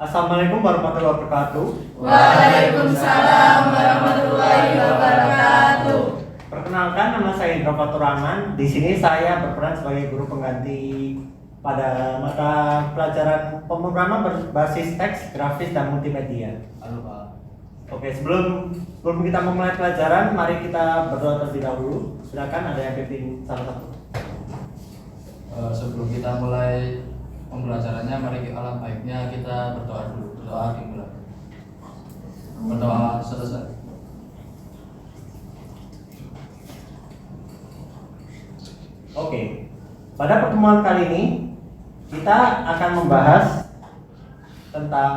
Assalamualaikum warahmatullahi wabarakatuh. Waalaikumsalam warahmatullahi wabarakatuh. Perkenalkan, nama saya Indra Fatur Rahman. Di sini saya berperan sebagai guru pengganti pada mata pelajaran pemrograman berbasis teks, grafis, dan multimedia. Halo Pak. Oke, sebelum kita memulai pelajaran, mari kita berdoa terlebih dahulu. Silakan, ada yang pimpin salah satu. Sebelum kita mulai pembelajarannya, mari alangkah baiknya kita berdoa dulu. Berdoa dimulai. Berdoa selesai. Oke, pada pertemuan kali ini kita akan membahas tentang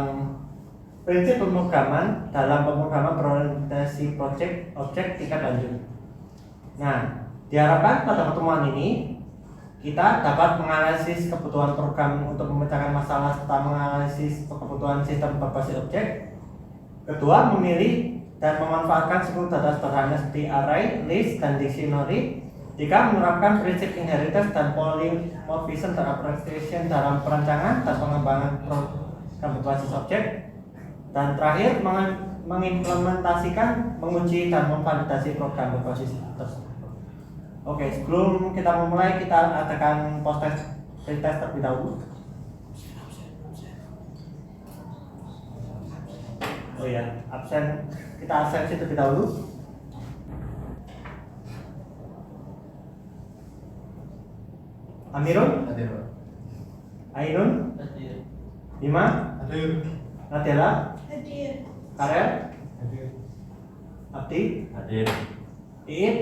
prinsip pemrograman dalam pemrograman berorientasi objek tingkat lanjut. Nah, diharapkan pada pertemuan ini kita dapat menganalisis kebutuhan program untuk memecahkan masalah serta menganalisis kebutuhan sistem berbasis objek. Kedua, memilih dan memanfaatkan struktur data sederhana seperti array, list, dan dictionary. Tiga, menerapkan prinsip inheritance dan polymorphism dan abstraction dalam perancangan dan pengembangan program berbasis objek. Dan terakhir, mengimplementasikan, menguji, dan memvalidasi program berbasis tersebut. Oke, sebelum kita memulai, kita adakan post-test pretest terlebih dahulu. Oh ya, absen, kita absensi terlebih dahulu. Amirun, Hadir Pak. Ainun, Hadir. Bima, Hadir. Nadela, Hadir. Karel, Hadir. Abdi, Hadir. Iit,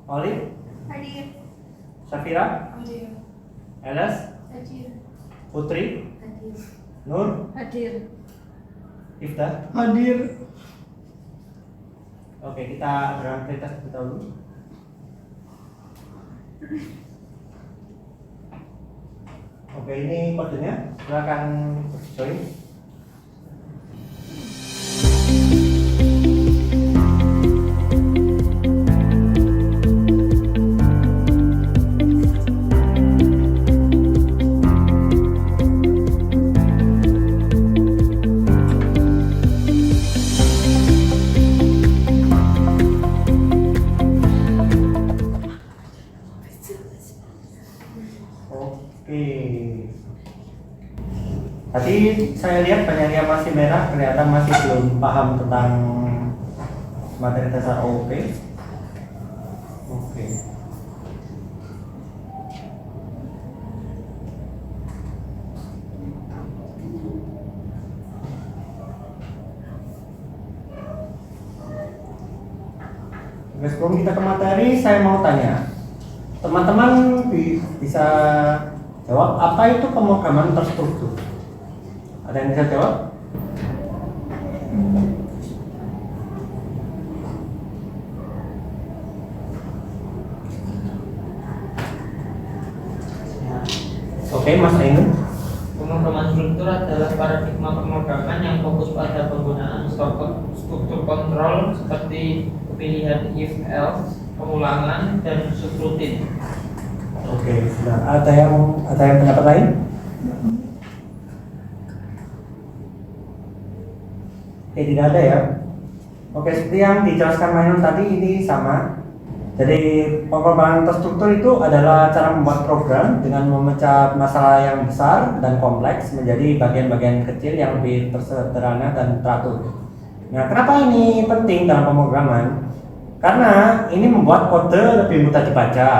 Olive, Hadir. Safira, Hadir. Eles, Hadir. Putri, Hadir. Nur, Hadir. Ifta. Hadir. Oke, kita adakan pretest terlebih dahulu. Oke, ini kodenya, silakan join. Oke. Tadi saya lihat banyak yang masih merah, kelihatan masih belum paham tentang materi dasar OOP. Oke. Oke, sebelum kita ke materi, saya mau tanya, teman-teman bisa jawab apa itu pemrograman terstruktur? Ada yang bisa jawab? Oke, Mas Ainun. Pemrograman struktur adalah paradigma pemrograman yang fokus pada penggunaan struktur kontrol seperti pemilihan if else, pengulangan, dan subroutine. Oke, sudah. Ada yang pendapat lain? Oke, tidak ada ya. Oke, seperti yang dijelaskan Mainun tadi, ini sama. Jadi pemrograman terstruktur itu adalah cara membuat program dengan memecah masalah yang besar dan kompleks menjadi bagian-bagian kecil yang lebih tersederhana dan teratur. Nah, kenapa ini penting dalam pemrograman? Karena ini membuat kode lebih mudah dibaca.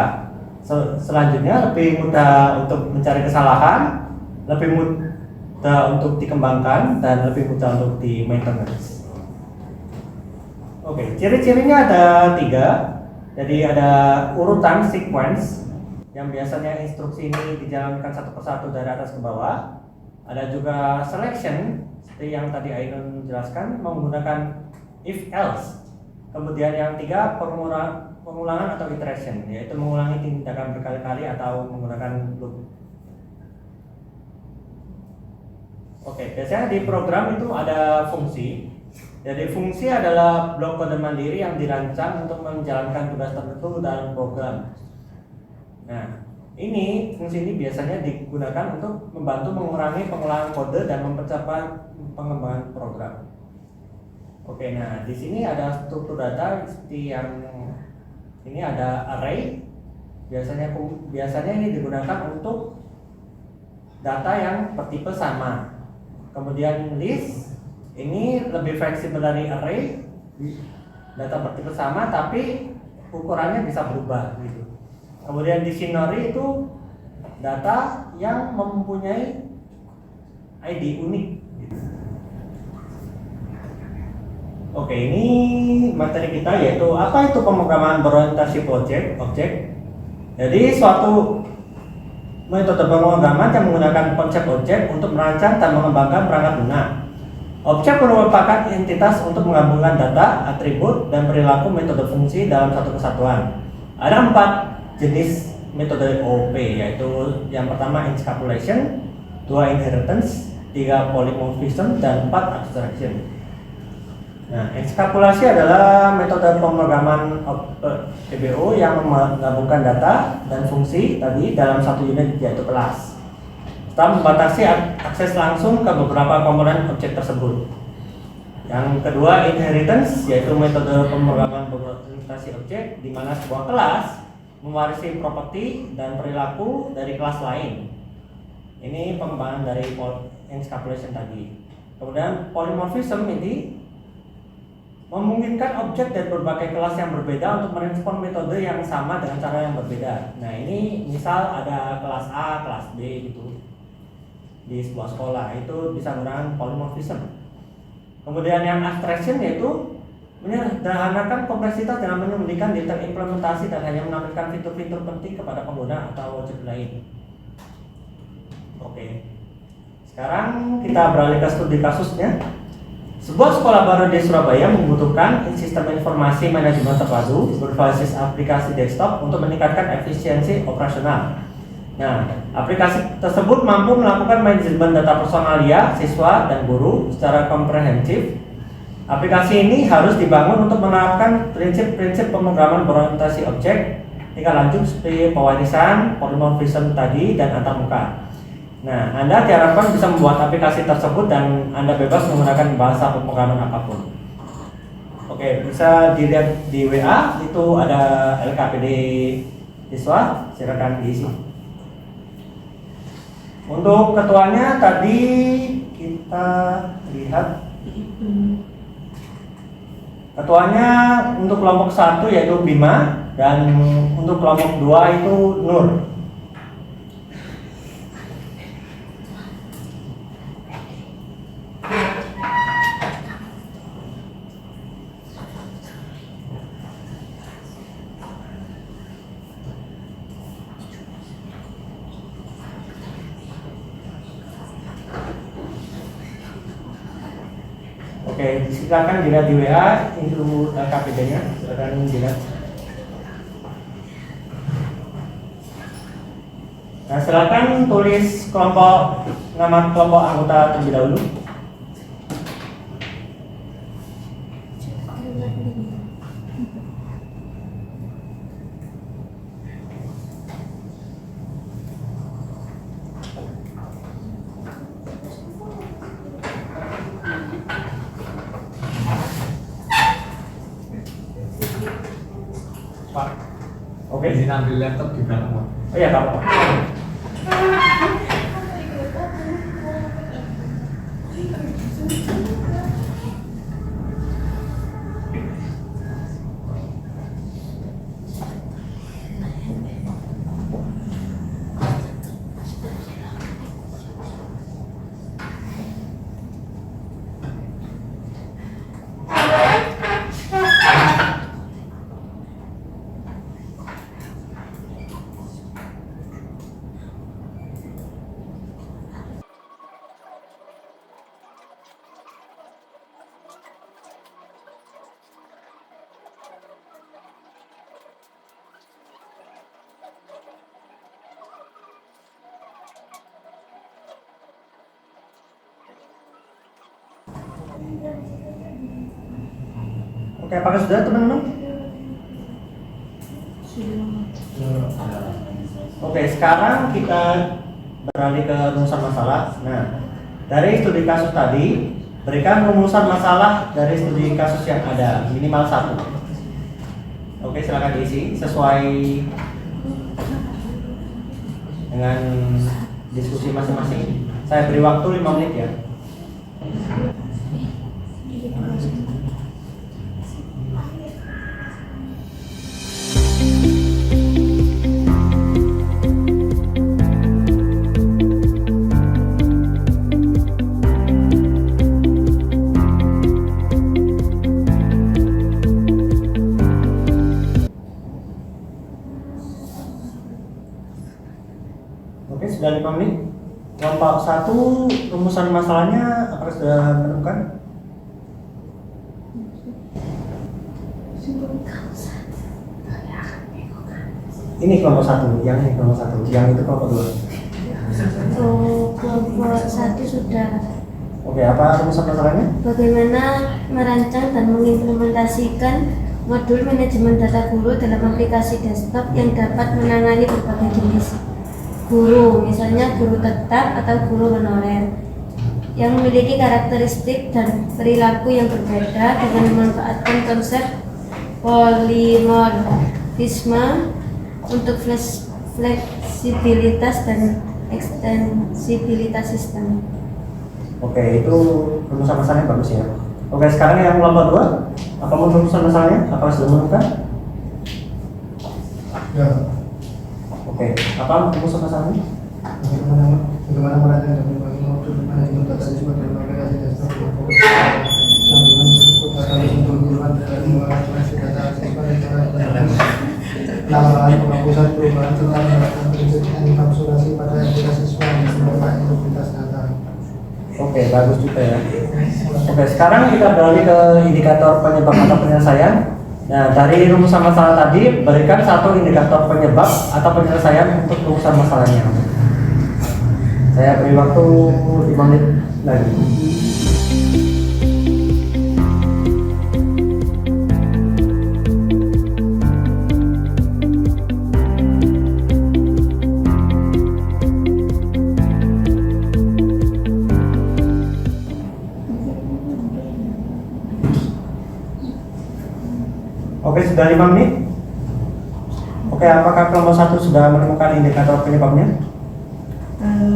Selanjutnya lebih mudah untuk mencari kesalahan, lebih mudah untuk dikembangkan, dan lebih mudah untuk di maintenance. Oke, ciri-cirinya ada 3. Jadi ada urutan sequence yang biasanya instruksi ini dijalankan satu persatu dari atas ke bawah. Ada juga selection seperti yang tadi Ainun jelaskan menggunakan if else. Kemudian yang 3, pengulangan atau iteration, yaitu mengulangi tindakan berkali-kali atau menggunakan loop. Oke, biasanya di program itu ada fungsi. Jadi fungsi adalah blok kode mandiri yang dirancang untuk menjalankan tugas tertentu dalam program. Nah, Ini fungsi ini biasanya digunakan untuk membantu mengurangi pengolahan kode dan mempercepat pengembangan program. Oke, nah di sini ada struktur data seperti yang ini ada array. Biasanya ini digunakan untuk data yang bertipe sama. Kemudian list ini lebih fleksibel dari array, data bertipe sama tapi ukurannya bisa berubah gitu. Kemudian dictionary itu data yang mempunyai ID unik gitu. Oke, ini materi kita yaitu apa itu pemrograman berorientasi objek. Jadi suatu metode pemrograman yang menggunakan konsep objek untuk merancang dan mengembangkan perangkat lunak. Objek merupakan entitas untuk menggabungkan data, atribut, dan perilaku metode fungsi dalam satu kesatuan. Ada 4 jenis metode OOP, yaitu yang pertama encapsulation, 2 inheritance, 3 polymorphism, dan 4 abstraction. Nah, encapsulasi adalah metode pemrograman PBO yang menggabungkan data dan fungsi tadi dalam satu unit yaitu kelas. Setelah membatasi akses langsung ke beberapa komponen objek tersebut. Yang kedua inheritance, yaitu metode pemrograman berorientasi objek di mana sebuah kelas mewarisi properti dan perilaku dari kelas lain. Ini pengembangan dari encapsulation tadi. Kemudian polymorphism ini memungkinkan objek dari berbagai kelas yang berbeda untuk merespon metode yang sama dengan cara yang berbeda. Nah, ini misal ada kelas A, kelas B gitu di sebuah sekolah, itu bisa menggunakan polymorphism. Kemudian yang abstraction yaitu menyederhanakan kompleksitas dengan menyembunyikan detail implementasi dan hanya menampilkan fitur-fitur penting kepada pengguna atau objek lain. Oke. Sekarang kita beralih ke studi kasusnya. Sebuah sekolah baru di Surabaya membutuhkan sistem informasi manajemen terpadu berbasis aplikasi desktop untuk meningkatkan efisiensi operasional. Nah, aplikasi tersebut mampu melakukan manajemen data personalia siswa dan guru secara komprehensif. Aplikasi ini harus dibangun untuk menerapkan prinsip-prinsip pemrograman berorientasi objek tingkat lanjut seperti pewarisan, polymorphism tadi, dan antarmuka. Nah, Anda diharapkan bisa membuat aplikasi tersebut dan Anda bebas menggunakan bahasa pemrograman apapun. Oke, bisa dilihat di WA, itu ada LKPD siswa, silakan diisi. Untuk ketuanya tadi kita lihat. Ketuanya untuk kelompok 1 yaitu Bima dan untuk kelompok 2 itu Nur. Oke, silakan dilihat di WA itu KPD-nya, silakan dilihat. Nah, silakan tulis nama kelompok anggota terlebih dahulu. Pak. Oke. Izin ambil laptop di belakang. Oh iya, Pak. Oke, apakah sudah teman-teman? Sudah. Oke, sekarang kita beralih ke rumusan masalah. Nah, dari studi kasus tadi, berikan rumusan masalah dari studi kasus yang ada, minimal 1. Oke, silakan diisi sesuai dengan diskusi masing-masing. Saya beri waktu 5 menit ya. Oke, sudah 5 menit. Kelompok 1, rumusan masalahnya apakah sudah menemukan? Ini kelompok 1, yang ini kelompok 1, yang itu kelompok 2. Oh, kelompok 1 sudah. Oke, apa rumusan masalahnya? Bagaimana merancang dan mengimplementasikan modul manajemen data guru dalam aplikasi desktop yang dapat menangani berbagai jenis guru, misalnya guru tetap atau guru honorer, yang memiliki karakteristik dan perilaku yang berbeda dengan memanfaatkan konsep polimorfisme untuk fleksibilitas dan ekstensibilitas sistem. Oke, itu rumusan masalahnya bagus ya. Oke, sekarang yang kelompok 2, apa rumusan masalahnya? Apakah sudah menemukan? Ya, Oke, apa rumusan masalahnya? bagaimana merancang dan membagi modul manajemen data siswa dalam aplikasi desktop yang fokus pada sambungan struktur data untuk guru dan menganalisis data siswa dan cara penambahan penghapusan perubahan serta menerapkan prinsip enkapsulasi pada aplikasi siswa yang merupakan integritas data. Oke, bagus juga ya. Oke, sekarang kita beralih ke indikator penyebab atau penyelesaian. Nah, dari rumusan masalah tadi, berikan 1 indikator penyebab atau penyelesaian untuk rumusan masalahnya. Saya beri waktu 5 menit lagi. Oke, sudah 5 menit. Oke, apakah kelompok 1 sudah menemukan indikator penyebabnya?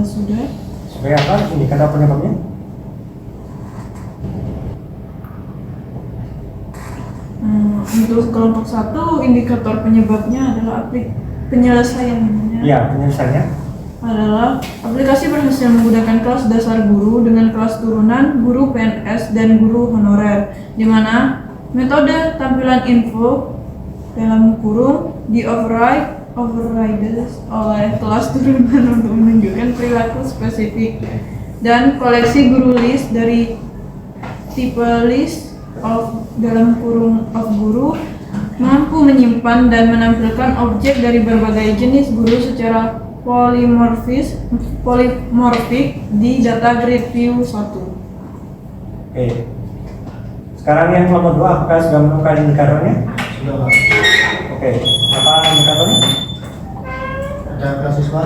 Sudah. Oke, apa indikator penyebabnya? Untuk kelompok 1, indikator penyebabnya adalah penyelesaiannya Ya, penyelesaiannya. adalah aplikasi berhasil menggunakan kelas dasar guru dengan kelas turunan guru PNS dan guru honorer, di mana metode tampilan info dalam kurung di overrides oleh kelas turunan untuk menunjukkan perilaku spesifik, dan koleksi guru list dari tipe list of dalam kurung of guru mampu menyimpan dan menampilkan objek dari berbagai jenis guru secara polimorfik di data grid view 1. Oke. Sekarang yang kelompok 2, apakah sudah menemukan indikatornya? Sudah, Pak. Oke, apa indikatornya? Data siswa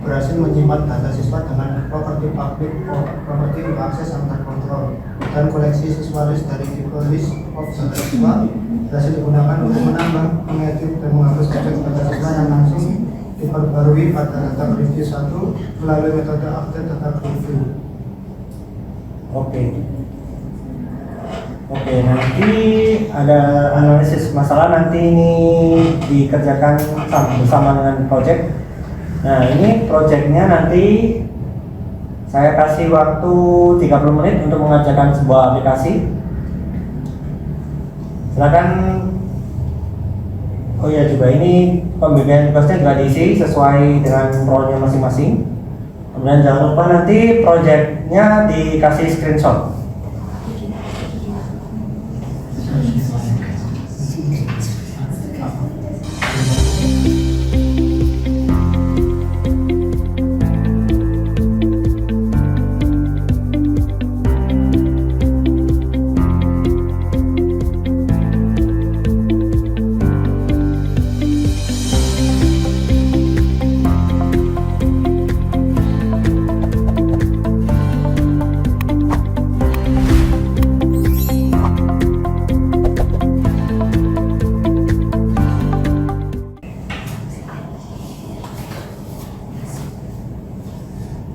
berhasil menyimpan data siswa dengan properti publik, properti untuk akses antar kontrol, dan koleksi siswa list dari tipe list of data siswa berhasil digunakan untuk menambah, mengedit, dan menghapus objek data siswa yang langsung diperbarui pada data review 1 melalui metode update data review. Oke. Oke, nanti ada analisis masalah, nanti ini dikerjakan bersama dengan project. Nah, ini projectnya nanti saya kasih waktu 30 menit untuk mengerjakan sebuah aplikasi. Silakan. Oh ya, juga ini pembagian tugasnya juga diisi sesuai dengan role-nya masing-masing. Kemudian jangan lupa nanti projectnya dikasih screenshot.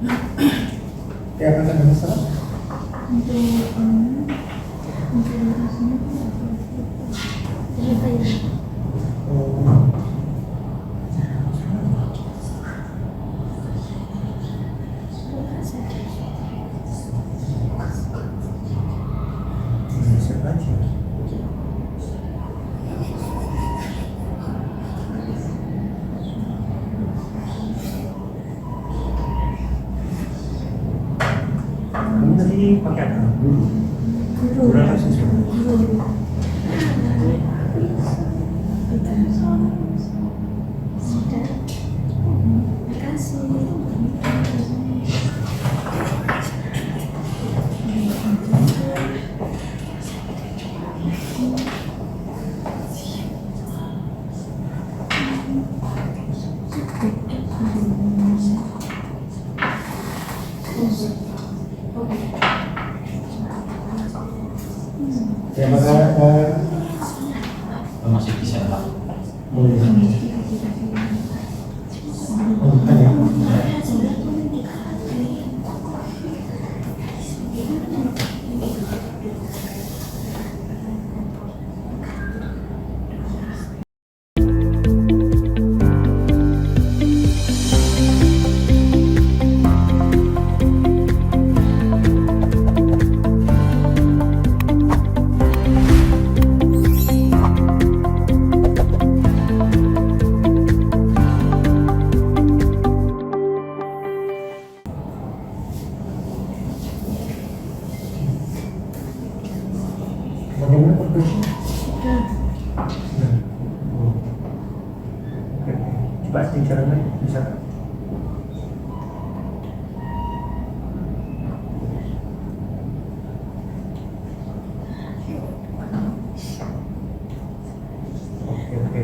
Ya, apa ada masalah? Siapa aja? Kamu tadi pakai apa? Guru. Berapa siswa? Ya, maka Masih bisa lah. bukan ya. Bagaimana progresnya? Sudah. Oke. Coba acting caranya bisa. Oke, oke.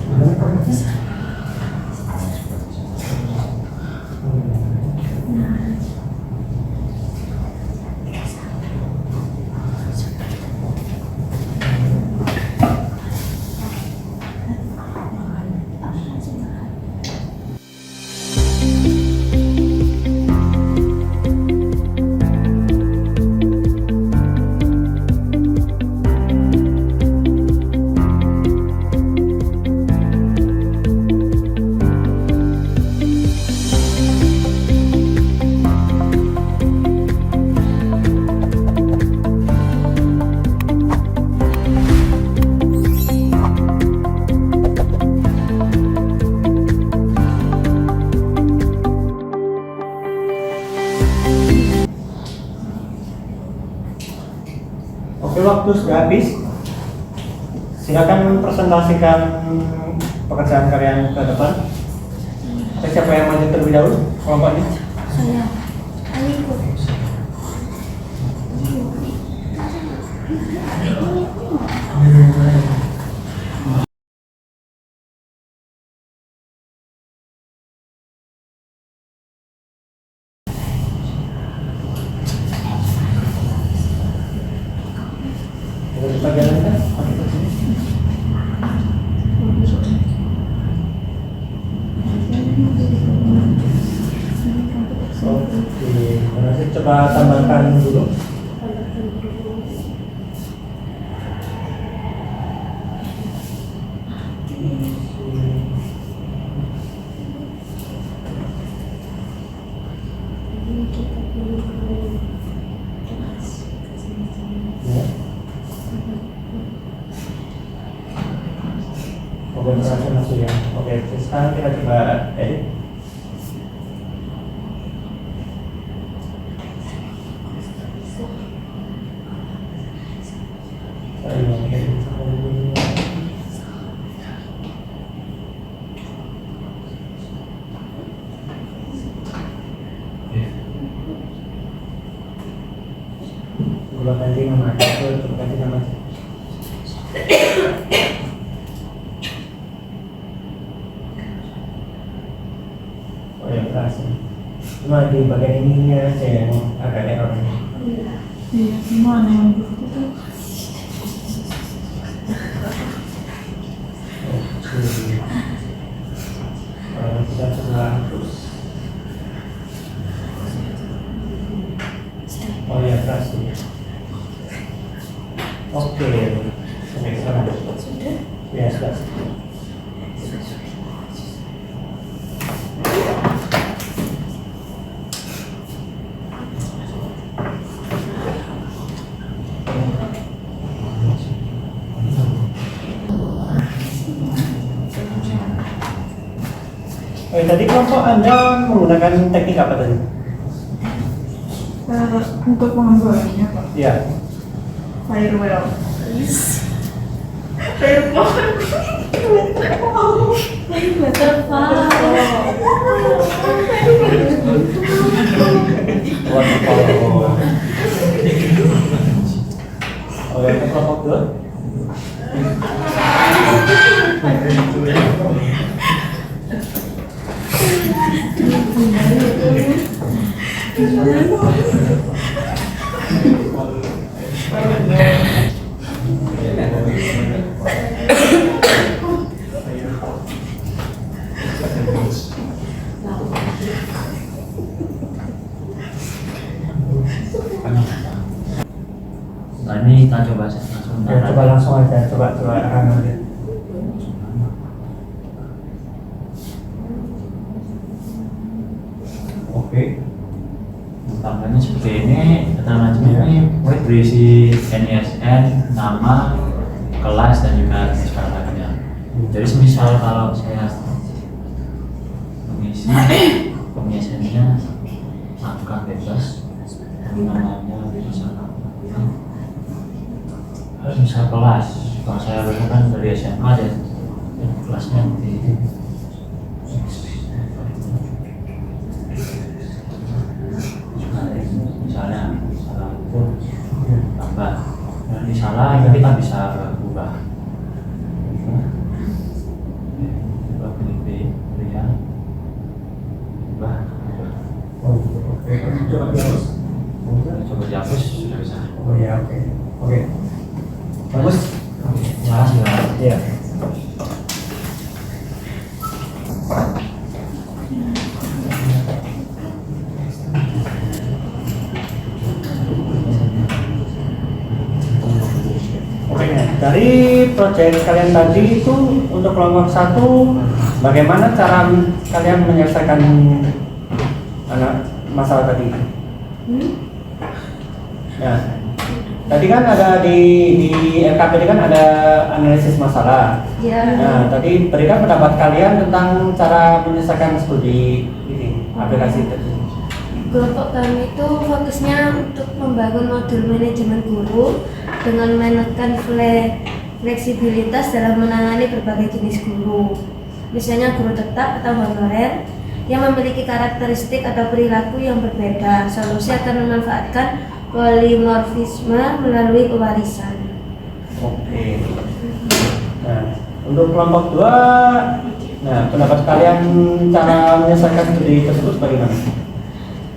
Bagaimana progresnya? Oke, waktu sudah habis. Silakan presentasikan pekerjaan kalian ke depan. Siapa yang maju terlebih dahulu? Kelompoknya. Saya. Ayo ikut. Boleh kita jalankan? Oke, berarti coba tambahkan dulu. Ya. Oke, berhasil masuk ya. Oke, sekarang kita coba edit. Saya mau edit sekali dulu. Coba ganti nama, coba ganti nama. Oh ya, berhasil. Cuma di bagian ininya aja yang agak error. Iya, gimana yang gitu tuh? Oke. Tadi kelompok Anda menggunakan teknik apa tadi? Untuk pengembangannya Pak. Iya. Firewall. Firewall. Oh, yang kelompok 2? Nah ini kita coba langsung. Ya, coba langsung aja, coba aja. Oke. Tambahnya seperti ini, keterangan ini berisi NISN, nama, kelas dan juga sekolahnya. Jadi misal kalau saya mengisi pengisiannya angka bebas, namanya misalnya misal kelas, kalau saya berikan dari SMA dan kelasnya di misalnya salah itu tambah, nanti salah ya kita bisa ubah pilih pilihan ubah. Coba dihapus sudah bisa. Oh ya, oke. Bagus. Ya silakan. Iya. Dari proyek kalian tadi itu untuk kelompok 1, bagaimana cara kalian menyelesaikan masalah tadi? Nah, tadi kan ada di LKPD kan ada analisis masalah. Ya. Nah, tadi berikan pendapat kalian tentang cara menyelesaikan studi ini aplikasi tadi. Kelompok kami itu fokusnya untuk membangun modul manajemen guru dengan menekan fleksibilitas dalam menangani berbagai jenis guru. Misalnya guru tetap atau honorer yang memiliki karakteristik atau perilaku yang berbeda. Solusi akan memanfaatkan polimorfisme melalui pewarisan. Oke. Nah, untuk kelompok 2, nah pendapat kalian cara menyelesaikan studi tersebut bagaimana?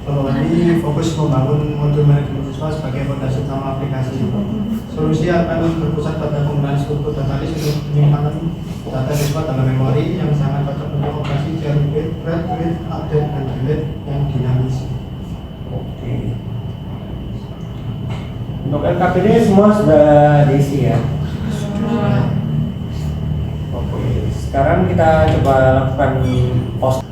Kalau tadi fokus membangun modul manajemen siswa sebagai fondasi utama aplikasi. Solusi akan berpusat pada penggunaan struktur database untuk penyimpanan data siswa dalam memori yang sangat cocok untuk operasi jailbreak, read, update, dan delete yang dinamis. Oke. Untuk LKPD semua sudah diisi ya. Oke. Sekarang kita coba lakukan post.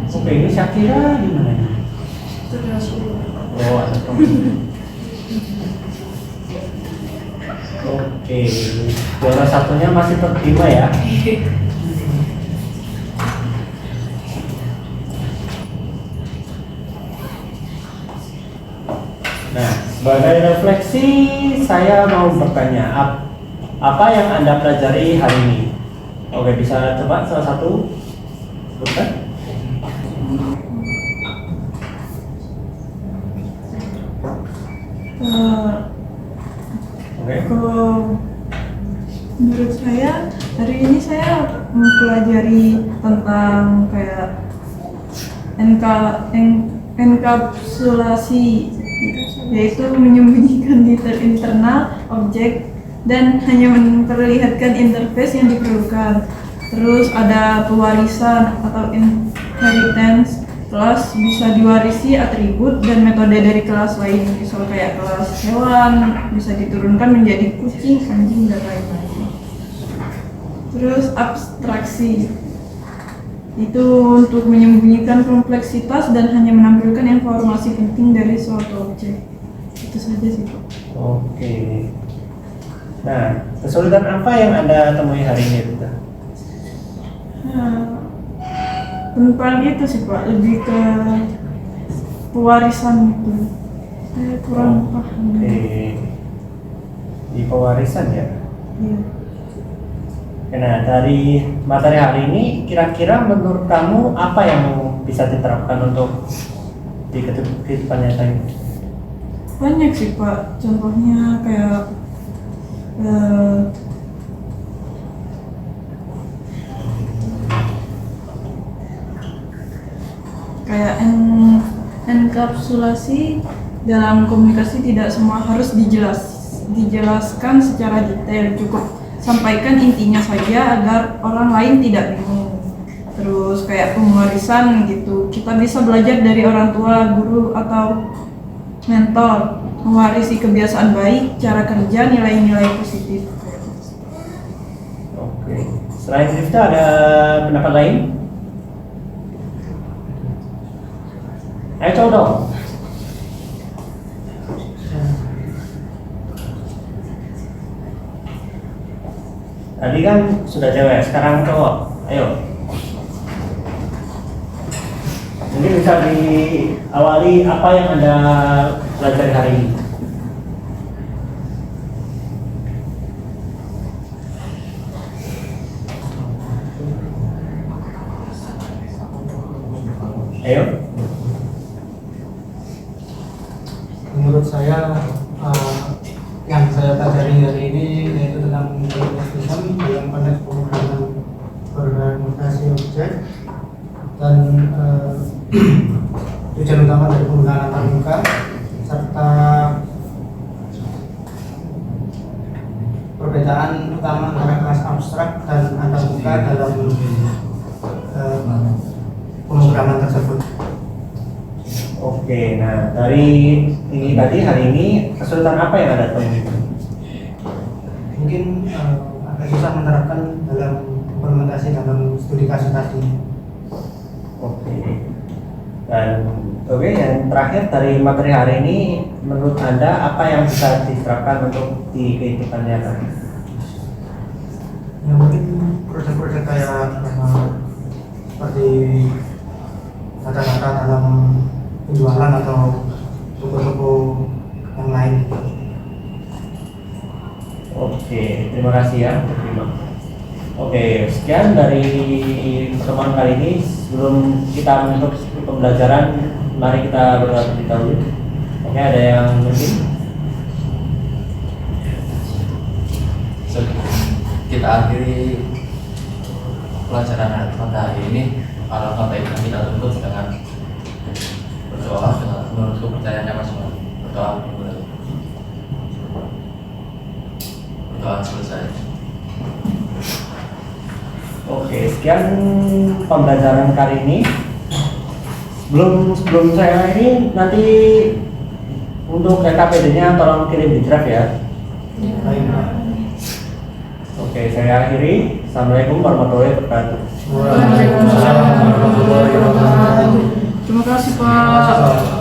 Oke, ini Syakira di mana ini? Oh, ada teman. Oke, juara satunya masih terima ya. Nah, sebagai refleksi saya mau bertanya, apa yang Anda pelajari hari ini? Oke, bisa coba salah satu sebutkan? Kalau menurut saya hari ini saya mempelajari tentang kayak NK enkapsulasi, yaitu menyembunyikan detail internal objek dan hanya memperlihatkan interface yang diperlukan. Terus ada pewarisan atau inheritance. Kelas bisa diwarisi atribut dan metode dari kelas lain, misal kayak kelas hewan bisa diturunkan menjadi kucing, anjing, dan lain-lain. Terus abstraksi itu untuk menyembunyikan kompleksitas dan hanya menampilkan informasi penting dari suatu objek. Itu saja sih Pak. Oke. Nah, kesulitan apa yang Anda temui hari ini, Rita? Tentang itu sih Pak, lebih ke pewarisan itu. Saya kurang paham. Oke. Di pewarisan ya? Iya. Nah, dari materi hari ini, kira-kira menurut kamu apa yang bisa diterapkan untuk di kehidupan nyata ini? Banyak sih Pak, contohnya kayak enkapsulasi dalam komunikasi. Tidak semua harus dijelaskan secara detail, cukup sampaikan intinya saja agar orang lain tidak bingung. Terus kayak pewarisan gitu, kita bisa belajar dari orang tua, guru, atau mentor, mewarisi kebiasaan baik, cara kerja, nilai-nilai positif. Oke. Selain Rifta ada pendapat lain? Ayo coba dong. Tadi kan sudah cewek, sekarang cowok. Ayo. Mungkin bisa diawali apa yang Anda pelajari hari ini. Ayo. Menurut saya yang saya pelajari hari ini yaitu tentang communication dalam konteks pemrograman berorientasi objek, dan tujuan utama dari penggunaan antarmuka serta perbedaan utama antara kelas abstrak dan antarmuka dalam pemrograman tersebut. Oke, nah dari ini tadi hari ini kesulitan apa yang Anda temui? Mungkin agak susah menerapkan dalam implementasi dalam studi kasus tadi. Oke. Dan oke, yang terakhir dari materi hari ini, menurut Anda apa yang bisa diterapkan untuk di kehidupan nyata? Ya mungkin proyek-proyek kayak seperti kata-kata dalam penjualan atau toko-toko yang lain. Oke, terima kasih ya. Oke, sekian dari pertemuan kali ini. Sebelum kita menutup pembelajaran, mari kita berdoa terlebih dahulu. Oke, ada yang mungkin? Kita akhiri pelajaran pada hari ini. Kalau sampai kita tutup dengan berdoa dengan menurut kepercayaannya masing-masing. Berdoa selesai. Oke, sekian pembelajaran kali ini. Sebelum saya ini nanti untuk KKPD-nya tolong kirim di draft ya. Baik. Oke, saya akhiri. Assalamualaikum warahmatullahi wabarakatuh. Waalaikumsalam warahmatullahi wabarakatuh. Terima kasih Pak.